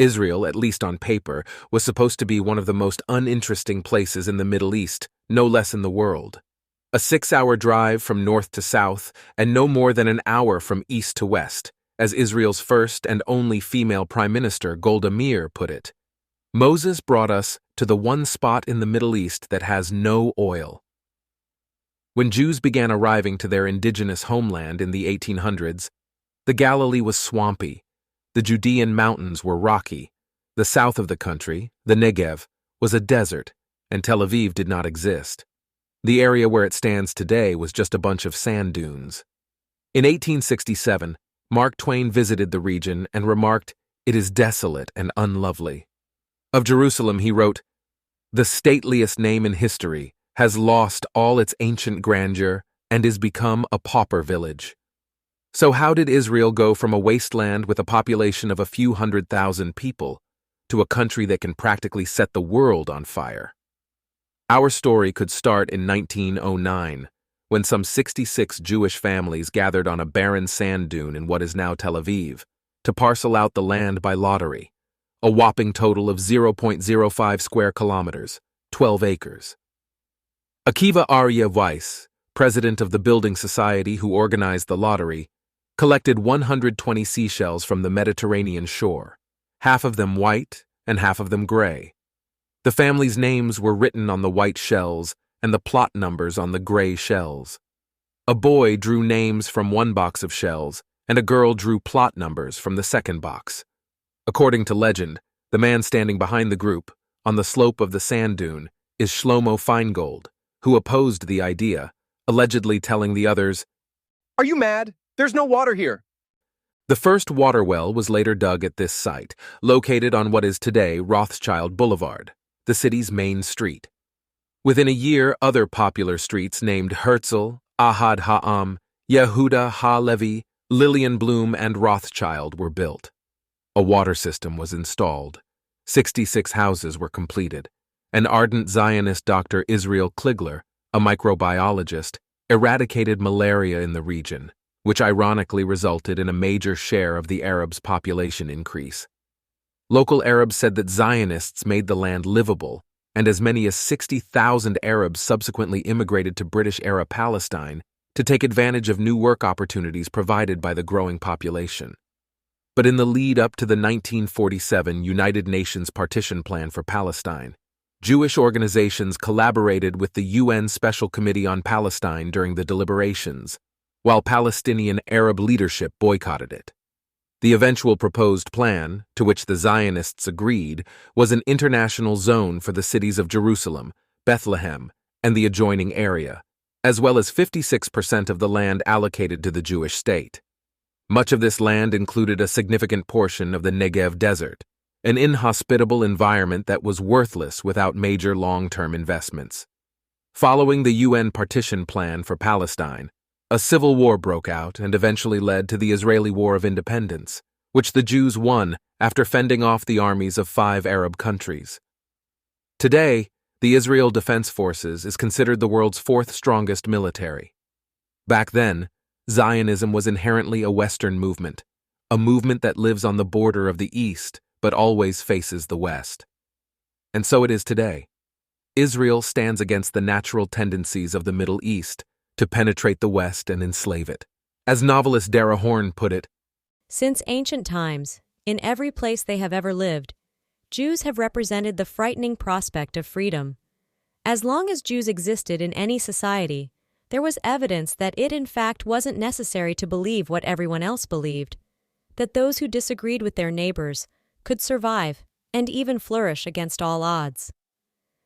Israel, at least on paper, was supposed to be one of the most uninteresting places in the Middle East, no less in the world. A 6-hour drive from north to south, and no more than an hour from east to west, as Israel's first and only female prime minister, Golda Meir, put it. Moses brought us to the one spot in the Middle East that has no oil. When Jews began arriving to their indigenous homeland in the 1800s, the Galilee was swampy, the Judean mountains were rocky, the south of the country, the Negev, was a desert, and Tel Aviv did not exist. The area where it stands today was just a bunch of sand dunes. In 1867, Mark Twain visited the region and remarked, "It is desolate and unlovely." Of Jerusalem he wrote, "The stateliest name in history has lost all its ancient grandeur and is become a pauper village." So how did Israel go from a wasteland with a population of a few 100,000 people to a country that can practically set the world on fire? Our story could start in 1909, when some 66 Jewish families gathered on a barren sand dune in what is now Tel Aviv to parcel out the land by lottery, a whopping total of 0.05 square kilometers, 12 acres. Akiva Arya Weiss, president of the building society who organized the lottery, collected 120 seashells from the Mediterranean shore, half of them white and half of them gray. The families' names were written on the white shells and the plot numbers on the gray shells. A boy drew names from one box of shells, and a girl drew plot numbers from the second box. According to legend, the man standing behind the group, on the slope of the sand dune, is Shlomo Feingold, who opposed the idea, allegedly telling the others, "Are you mad? There's no water here." The first water well was later dug at this site, located on what is today Rothschild Boulevard, the city's main street. Within a year, other popular streets named Herzl, Ahad Ha'am, Yehuda Ha-Levi, Lillian Bloom, and Rothschild were built. A water system was installed. 66 houses were completed. An ardent Zionist Dr. Israel Kligler, a microbiologist, eradicated malaria in the region, which ironically resulted in a major share of the Arabs' population increase. Local Arabs said that Zionists made the land livable, and as many as 60,000 Arabs subsequently immigrated to British-era Palestine to take advantage of new work opportunities provided by the growing population. But in the lead up to the 1947 United Nations Partition Plan for Palestine, Jewish organizations collaborated with the UN Special Committee on Palestine during the deliberations, while Palestinian Arab leadership boycotted it. The eventual proposed plan, to which the Zionists agreed, was an international zone for the cities of Jerusalem, Bethlehem, and the adjoining area, as well as 56% of the land allocated to the Jewish state. Much of this land included a significant portion of the Negev Desert, an inhospitable environment that was worthless without major long-term investments. Following the UN Partition Plan for Palestine, a civil war broke out and eventually led to the Israeli War of Independence, which the Jews won after fending off the armies of 5 Arab countries. Today, the Israel Defense Forces is considered the world's 4th strongest military. Back then, Zionism was inherently a Western movement, a movement that lives on the border of the East but always faces the West. And so it is today. Israel stands against the natural tendencies of the Middle East to penetrate the West and enslave it. As novelist Dara Horn put it, "Since ancient times, in every place they have ever lived, Jews have represented the frightening prospect of freedom. As long as Jews existed in any society, there was evidence that it in fact wasn't necessary to believe what everyone else believed, that those who disagreed with their neighbors could survive and even flourish against all odds.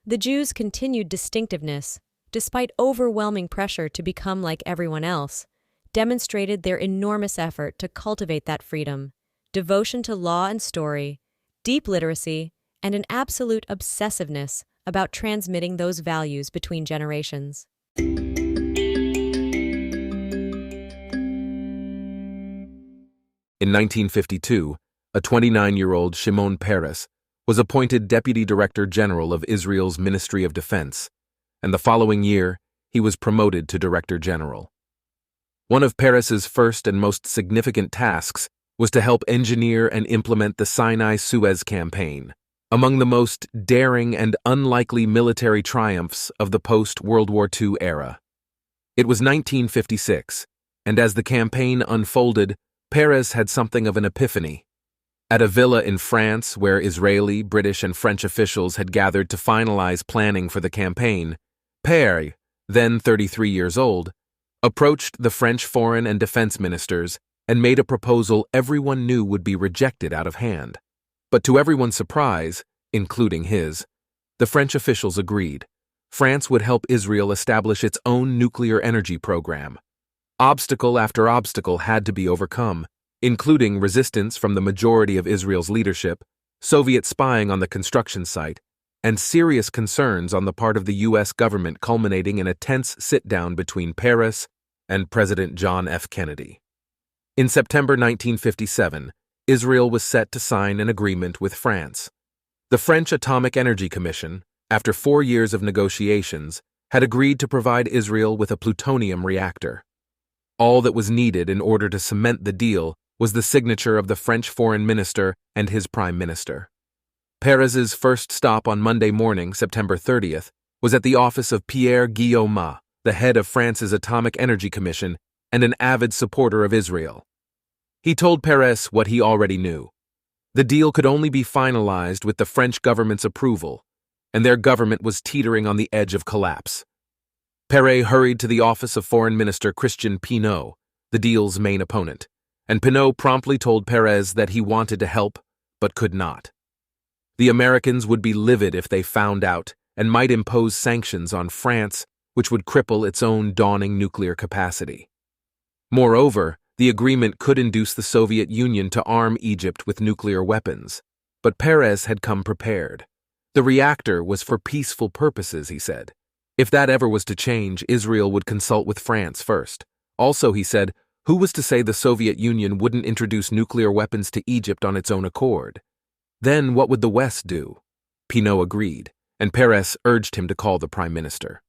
The Jews' continued distinctiveness, despite overwhelming pressure to become like everyone else, demonstrated their enormous effort to cultivate that freedom, devotion to law and story, deep literacy, and an absolute obsessiveness about transmitting those values between generations." In 1952, a 29-year-old Shimon Peres was appointed Deputy Director General of Israel's Ministry of Defense, and the following year, he was promoted to Director General. One of Peres's first and most significant tasks was to help engineer and implement the Sinai-Suez Campaign, among the most daring and unlikely military triumphs of the post-World War II era. It was 1956, and as the campaign unfolded, Peres had something of an epiphany. At a villa in France where Israeli, British, and French officials had gathered to finalize planning for the campaign, Peres, then 33 years old, approached the French foreign and defense ministers and made a proposal everyone knew would be rejected out of hand. But to everyone's surprise, including his, the French officials agreed. France would help Israel establish its own nuclear energy program. Obstacle after obstacle had to be overcome, including resistance from the majority of Israel's leadership, Soviet spying on the construction site, and serious concerns on the part of the U.S. government culminating in a tense sit-down between Peres and President John F. Kennedy. In September 1957, Israel was set to sign an agreement with France. The French Atomic Energy Commission, after 4 years of negotiations, had agreed to provide Israel with a plutonium reactor. All that was needed in order to cement the deal was the signature of the French foreign minister and his prime minister. Peres's first stop on Monday morning, September 30th, was at the office of Pierre Guillaume, the head of France's Atomic Energy Commission and an avid supporter of Israel. He told Peres what he already knew. The deal could only be finalized with the French government's approval, and their government was teetering on the edge of collapse. Peres hurried to the office of Foreign Minister Christian Pinot, the deal's main opponent, and Pinot promptly told Peres that he wanted to help, but could not. The Americans would be livid if they found out and might impose sanctions on France, which would cripple its own dawning nuclear capacity. Moreover, the agreement could induce the Soviet Union to arm Egypt with nuclear weapons. But Peres had come prepared. The reactor was for peaceful purposes, he said. If that ever was to change, Israel would consult with France first. Also, he said, who was to say the Soviet Union wouldn't introduce nuclear weapons to Egypt on its own accord? Then what would the West do? Pinot agreed, and Peres urged him to call the prime minister.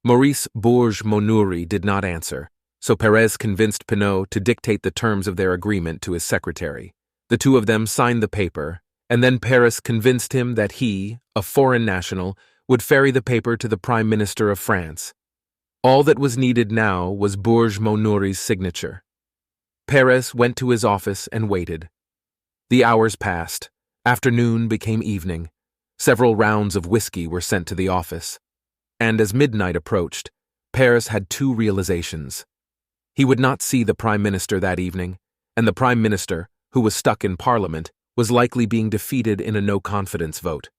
Maurice Bourges-Monouri did not answer, so Peres convinced Pinot to dictate the terms of their agreement to his secretary. The two of them signed the paper, and then Peres convinced him that he, a foreign national, would ferry the paper to the Prime Minister of France. All that was needed now was Bourges-Monouri's signature. Peres went to his office and waited. The hours passed. Afternoon became evening. Several rounds of whiskey were sent to the office. And as midnight approached, Peres had two realizations. He would not see the Prime Minister that evening, and the Prime Minister, who was stuck in Parliament, was likely being defeated in a no-confidence vote.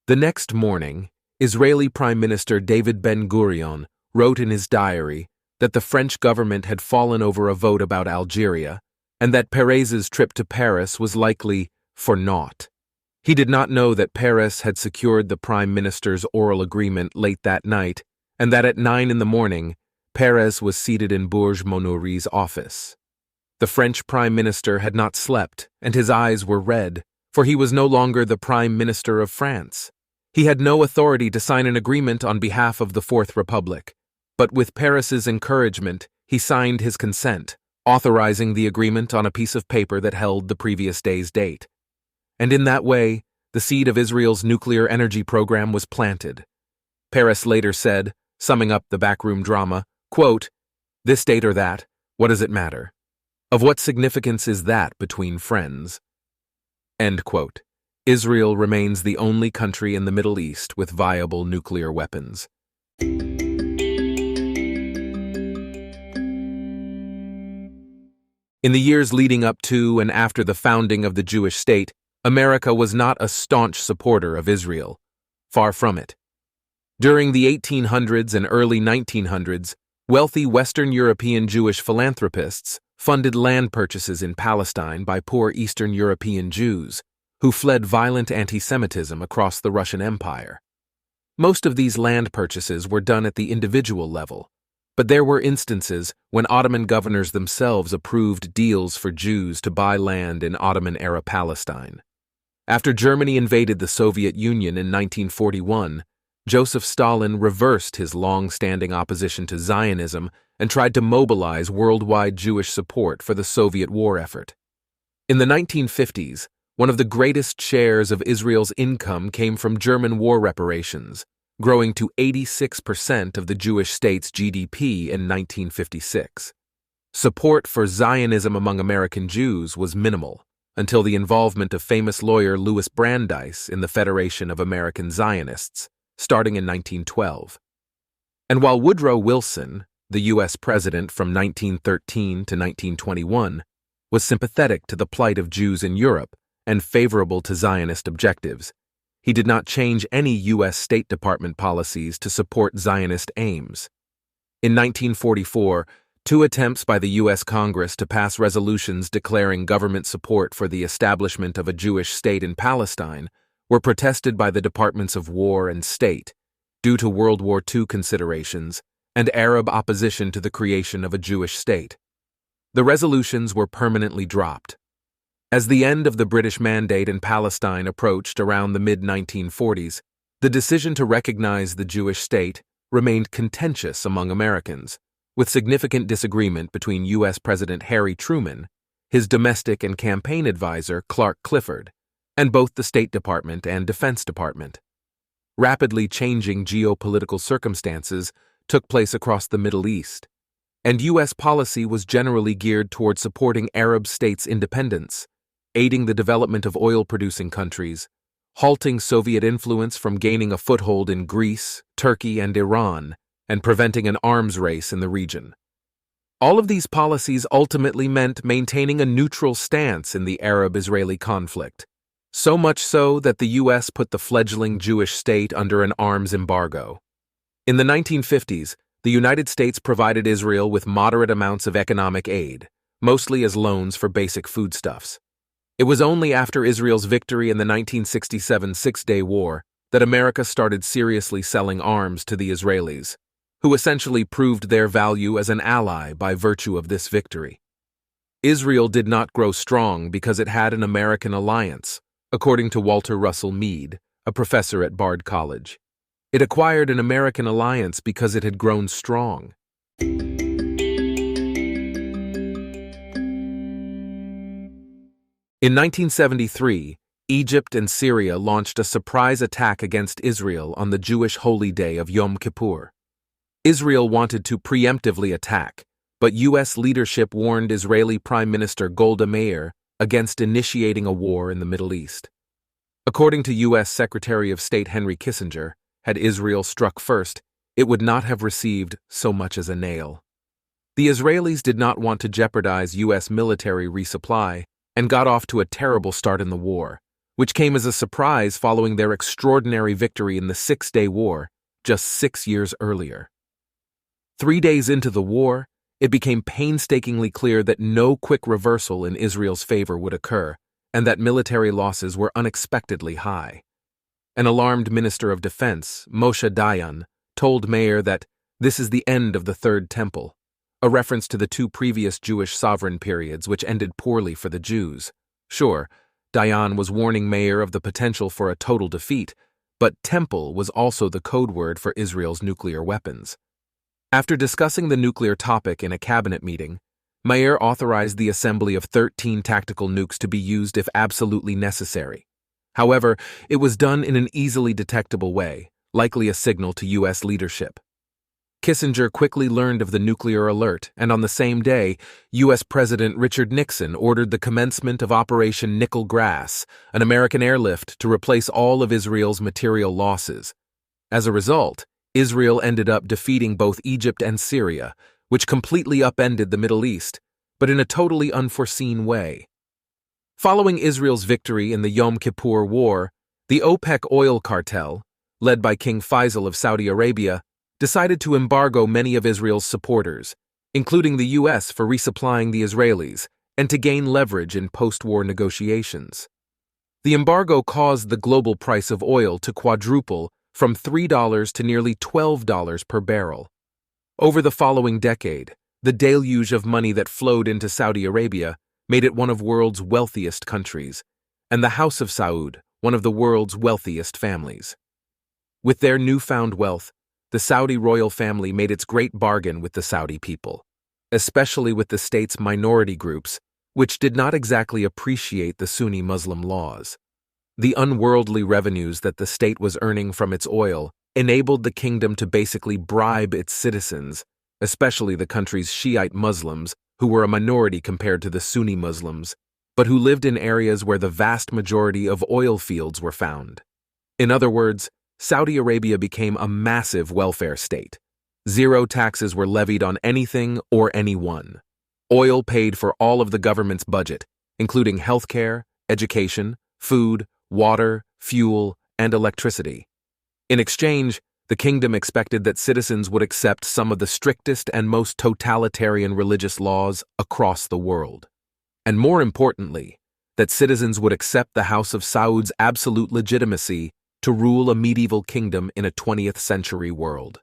The next morning, Israeli Prime Minister David Ben-Gurion wrote in his diary that the French government had fallen over a vote about Algeria, and that Peres's trip to Paris was likely for naught. He did not know that Peres had secured the Prime Minister's oral agreement late that night, and that at 9 a.m, Peres was seated in Bourges-Monouri's office. The French Prime Minister had not slept, and his eyes were red, for he was no longer the Prime Minister of France. He had no authority to sign an agreement on behalf of the Fourth Republic, but with Peres's encouragement, he signed his consent, authorizing the agreement on a piece of paper that held the previous day's date. And in that way, the seed of Israel's nuclear energy program was planted. Peres later said, summing up the backroom drama, quote, "This date or that, what does it matter? Of what significance is that between friends?" End quote. Israel remains the only country in the Middle East with viable nuclear weapons. In the years leading up to and after the founding of the Jewish state, America was not a staunch supporter of Israel. Far from it. During the 1800s and early 1900s, wealthy Western European Jewish philanthropists funded land purchases in Palestine by poor Eastern European Jews who fled violent anti-Semitism across the Russian Empire. Most of these land purchases were done at the individual level, but there were instances when Ottoman governors themselves approved deals for Jews to buy land in Ottoman-era Palestine. After Germany invaded the Soviet Union in 1941, Joseph Stalin reversed his long-standing opposition to Zionism and tried to mobilize worldwide Jewish support for the Soviet war effort. In the 1950s, one of the greatest shares of Israel's income came from German war reparations, growing to 86% of the Jewish state's GDP in 1956. Support for Zionism among American Jews was minimal, until the involvement of famous lawyer Louis Brandeis in the Federation of American Zionists, starting in 1912. And while Woodrow Wilson, the U.S. president from 1913 to 1921, was sympathetic to the plight of Jews in Europe and favorable to Zionist objectives, he did not change any U.S. State Department policies to support Zionist aims. In 1944, two attempts by the U.S. Congress to pass resolutions declaring government support for the establishment of a Jewish state in Palestine were protested by the Departments of War and State due to World War II considerations and Arab opposition to the creation of a Jewish state. The resolutions were permanently dropped. As the end of the British Mandate in Palestine approached around the mid-1940s, the decision to recognize the Jewish state remained contentious among Americans, with significant disagreement between U.S. President Harry Truman, his domestic and campaign advisor Clark Clifford, and both the State Department and Defense Department. Rapidly changing geopolitical circumstances took place across the Middle East, and U.S. policy was generally geared toward supporting Arab states' independence, aiding the development of oil-producing countries, halting Soviet influence from gaining a foothold in Greece, Turkey, and Iran, and preventing an arms race in the region. All of these policies ultimately meant maintaining a neutral stance in the Arab-Israeli conflict, so much so that the U.S. put the fledgling Jewish state under an arms embargo. In the 1950s, the United States provided Israel with moderate amounts of economic aid, mostly as loans for basic foodstuffs. It was only after Israel's victory in the 1967 Six-Day War that America started seriously selling arms to the Israelis, who essentially proved their value as an ally by virtue of this victory. Israel did not grow strong because it had an American alliance, according to Walter Russell Mead, a professor at Bard College. It acquired an American alliance because it had grown strong. In 1973, Egypt and Syria launched a surprise attack against Israel on the Jewish holy day of Yom Kippur. Israel wanted to preemptively attack, but U.S. leadership warned Israeli Prime Minister Golda Meir against initiating a war in the Middle East. According to U.S. Secretary of State Henry Kissinger, had Israel struck first, it would not have received so much as a nail. The Israelis did not want to jeopardize U.S. military resupply and got off to a terrible start in the war, which came as a surprise following their extraordinary victory in the Six-Day War just 6 years earlier. 3 days into the war, it became painstakingly clear that no quick reversal in Israel's favor would occur, and that military losses were unexpectedly high. An alarmed Minister of Defense, Moshe Dayan, told Meir that this is the end of the Third Temple, a reference to the two previous Jewish sovereign periods which ended poorly for the Jews. Sure, Dayan was warning Meir of the potential for a total defeat, but temple was also the code word for Israel's nuclear weapons. After discussing the nuclear topic in a cabinet meeting, Meir authorized the assembly of 13 tactical nukes to be used if absolutely necessary. However, it was done in an easily detectable way, likely a signal to U.S. leadership. Kissinger quickly learned of the nuclear alert, and on the same day, U.S. President Richard Nixon ordered the commencement of Operation Nickel Grass, an American airlift to replace all of Israel's material losses. As a result, Israel ended up defeating both Egypt and Syria, which completely upended the Middle East, but in a totally unforeseen way. Following Israel's victory in the Yom Kippur War, the OPEC oil cartel, led by King Faisal of Saudi Arabia, decided to embargo many of Israel's supporters, including the U.S. for resupplying the Israelis and to gain leverage in post-war negotiations. The embargo caused the global price of oil to quadruple from $3 to nearly $12 per barrel. Over the following decade, the deluge of money that flowed into Saudi Arabia made it one of the world's wealthiest countries, and the House of Saud one of the world's wealthiest families. With their newfound wealth, the Saudi royal family made its great bargain with the Saudi people, especially with the state's minority groups, which did not exactly appreciate the Sunni Muslim laws. The unworldly revenues that the state was earning from its oil enabled the kingdom to basically bribe its citizens, especially the country's Shiite Muslims, who were a minority compared to the Sunni Muslims, but who lived in areas where the vast majority of oil fields were found. In other words, Saudi Arabia became a massive welfare state. Zero taxes were levied on anything or anyone. Oil paid for all of the government's budget, including healthcare, education, food, water, fuel, and electricity. In exchange, the kingdom expected that citizens would accept some of the strictest and most totalitarian religious laws across the world. And more importantly, that citizens would accept the House of Saud's absolute legitimacy to rule a medieval kingdom in a 20th century world.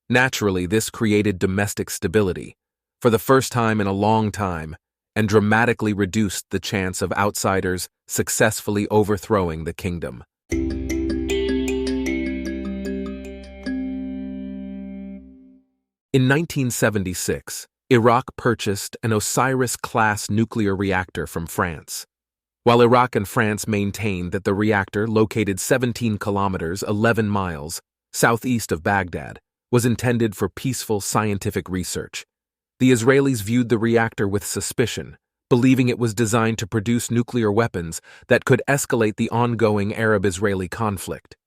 Naturally, this created domestic stability, for the first time in a long time, and dramatically reduced the chance of outsiders successfully overthrowing the kingdom. In 1976, Iraq purchased an Osiris-class nuclear reactor from France. While Iraq and France maintained that the reactor, located 17 kilometers 11 miles southeast of Baghdad, was intended for peaceful scientific research, the Israelis viewed the reactor with suspicion, believing it was designed to produce nuclear weapons that could escalate the ongoing Arab-Israeli conflict.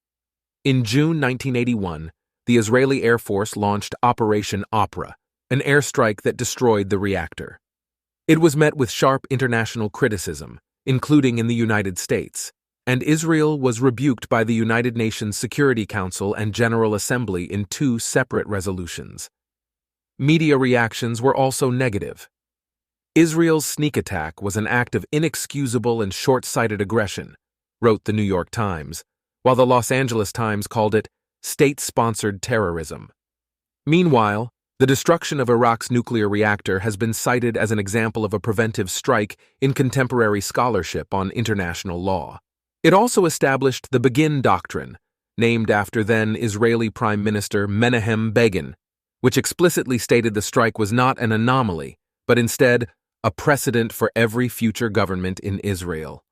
In June 1981, the Israeli Air Force launched Operation Opera, an airstrike that destroyed the reactor. It was met with sharp international criticism, including in the United States, and Israel was rebuked by the United Nations Security Council and General Assembly in 2 separate resolutions. Media reactions were also negative. Israel's sneak attack was an act of inexcusable and short-sighted aggression, wrote the New York Times, while the Los Angeles Times called it state-sponsored terrorism. Meanwhile, the destruction of Iraq's nuclear reactor has been cited as an example of a preventive strike in contemporary scholarship on international law. It also established the Begin Doctrine, named after then Israeli Prime Minister Menahem Begin, which explicitly stated the strike was not an anomaly, but instead a precedent for every future government in Israel.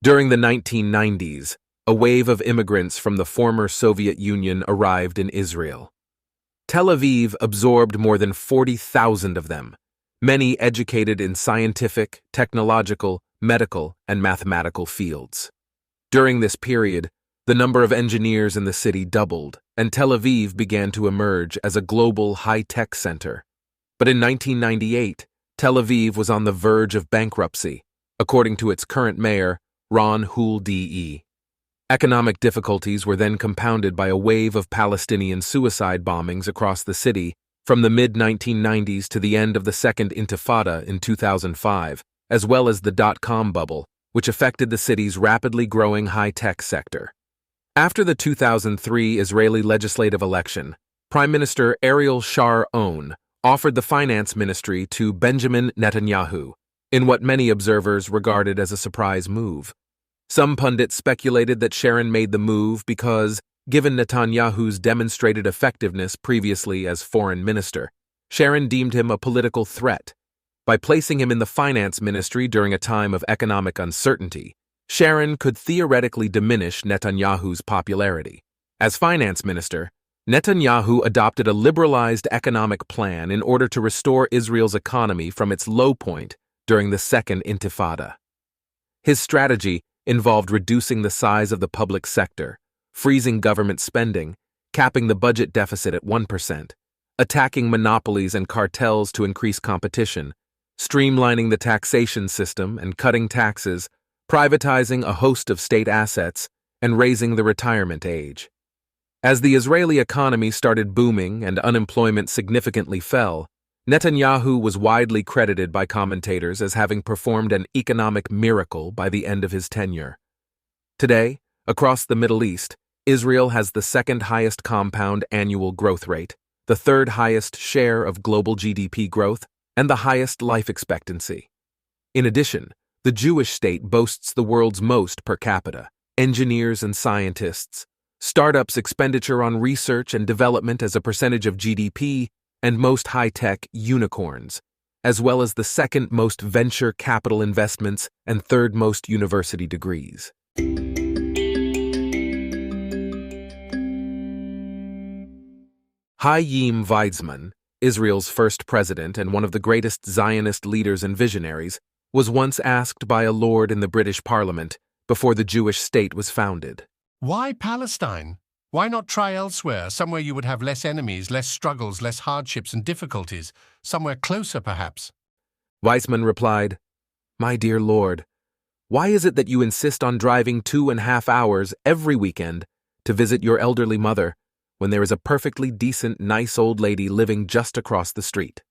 During the 1990s, a wave of immigrants from the former Soviet Union arrived in Israel. Tel Aviv absorbed more than 40,000 of them, many educated in scientific, technological, medical, and mathematical fields. During this period, the number of engineers in the city doubled, and Tel Aviv began to emerge as a global high-tech center. But in 1998, Tel Aviv was on the verge of bankruptcy, according to its current mayor, Ron Huldee. Economic difficulties were then compounded by a wave of Palestinian suicide bombings across the city from the mid-1990s to the end of the Second Intifada in 2005, as well as the dot-com bubble, which affected the city's rapidly growing high-tech sector. After the 2003 Israeli legislative election, Prime Minister Ariel Sharon offered the finance ministry to Benjamin Netanyahu, in what many observers regarded as a surprise move. Some pundits speculated that Sharon made the move because, given Netanyahu's demonstrated effectiveness previously as foreign minister, Sharon deemed him a political threat. By placing him in the finance ministry during a time of economic uncertainty, Sharon could theoretically diminish Netanyahu's popularity. As finance minister, Netanyahu adopted a liberalized economic plan in order to restore Israel's economy from its low point during the Second Intifada. His strategy involved reducing the size of the public sector, freezing government spending, capping the budget deficit at 1%, attacking monopolies and cartels to increase competition, streamlining the taxation system and cutting taxes, privatizing a host of state assets, and raising the retirement age. As the Israeli economy started booming and unemployment significantly fell, Netanyahu was widely credited by commentators as having performed an economic miracle by the end of his tenure. Today, across the Middle East, Israel has the second highest compound annual growth rate, the third highest share of global GDP growth, and the highest life expectancy. In addition, the Jewish state boasts the world's most per capita, engineers and scientists, startups' expenditure on research and development as a percentage of GDP, and most high-tech unicorns, as well as the second most venture capital investments and third most university degrees. Chaim Weizmann, Israel's first president and one of the greatest Zionist leaders and visionaries, was once asked by a lord in the British Parliament before the Jewish state was founded. Why Palestine? Why not try elsewhere, somewhere you would have less enemies, less struggles, less hardships and difficulties, somewhere closer perhaps? Weizmann replied, "My dear lord, why is it that you insist on driving 2.5 hours every weekend to visit your elderly mother when there is a perfectly decent, nice old lady living just across the street?"